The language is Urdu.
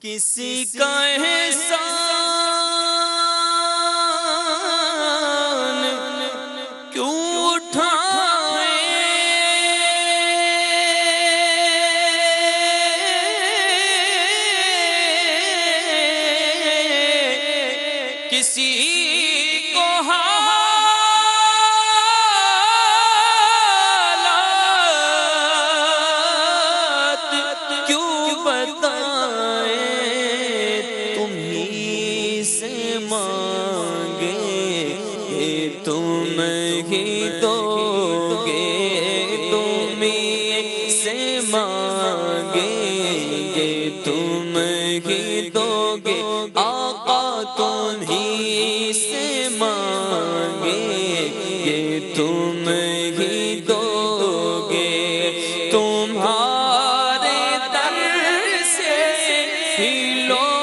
کسی کا احسان کیوں اٹھائیں، کسی کو حالات کیوں بتائیں، تم ہی سے مانگیں تم ہی دو گے، تم ہی سے مانگیں گے تم ہی دو گے، آقا تم ہی سے مانگیں گے تم ہی دو گے، تمہارے در سے ہی لو